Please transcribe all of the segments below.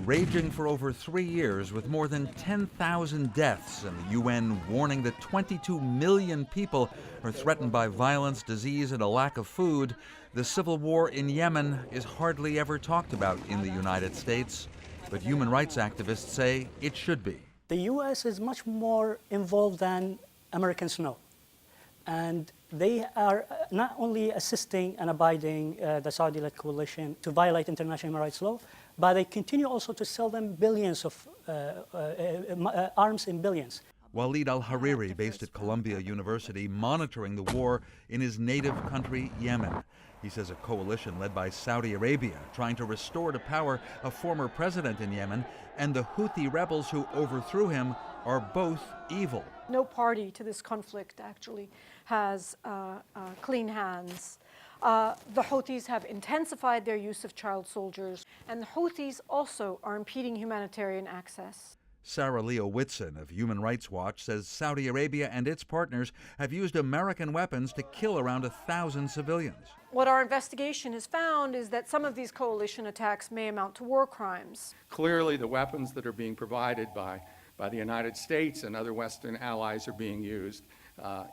raging for over 3 years with more than 10,000 deaths and the UN warning that 22 million people are threatened by violence, disease, and a lack of food, the civil war in Yemen is hardly ever talked about in the United States. But human rights activists say it should be. The U.S. is much more involved than Americans know. And they are not only assisting and abiding the Saudi-led coalition to violate international human rights law, but they continue also to sell them billions of arms in billions. Walid al-Hariri, based at Columbia University, monitoring the war in his native country, Yemen. He says a coalition led by Saudi Arabia, trying to restore to power a former president in Yemen, and the Houthi rebels who overthrew him are both evil. No party to this conflict actually has clean hands. The Houthis have intensified their use of child soldiers, and the Houthis also are impeding humanitarian access. Sarah Leo Whitson of Human Rights Watch says Saudi Arabia and its partners have used American weapons to kill around 1,000 civilians. What our investigation has found is that some of these coalition attacks may amount to war crimes. Clearly, the weapons that are being provided by the United States and other Western allies are being used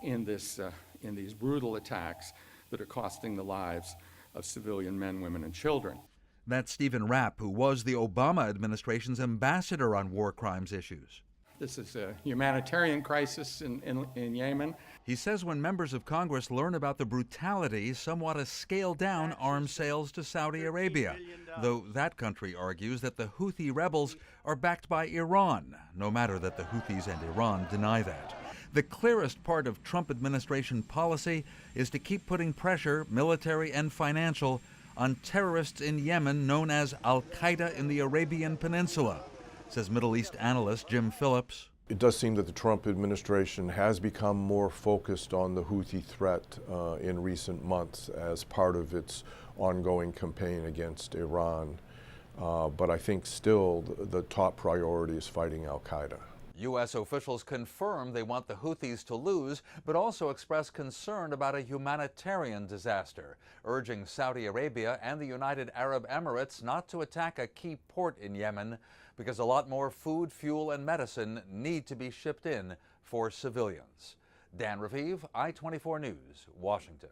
in these brutal attacks that are costing the lives of civilian men, women, and children. That's Stephen Rapp, who was the Obama administration's ambassador on war crimes issues. This is a humanitarian crisis in Yemen. He says when members of Congress learn about the brutality, some want to scale down arms sales to Saudi Arabia, though that country argues that the Houthi rebels are backed by Iran, no matter that the Houthis and Iran deny that. The clearest part of Trump administration policy is to keep putting pressure, military and financial, on terrorists in Yemen known as Al-Qaeda in the Arabian Peninsula, says Middle East analyst Jim Phillips. It does seem that the Trump administration has become more focused on the Houthi threat in recent months as part of its ongoing campaign against Iran. But I think still the top priority is fighting Al-Qaeda. U.S. officials confirm they want the Houthis to lose, but also express concern about a humanitarian disaster, urging Saudi Arabia and the United Arab Emirates not to attack a key port in Yemen because a lot more food, fuel, and medicine need to be shipped in for civilians. Dan Raviv, I-24 News, Washington.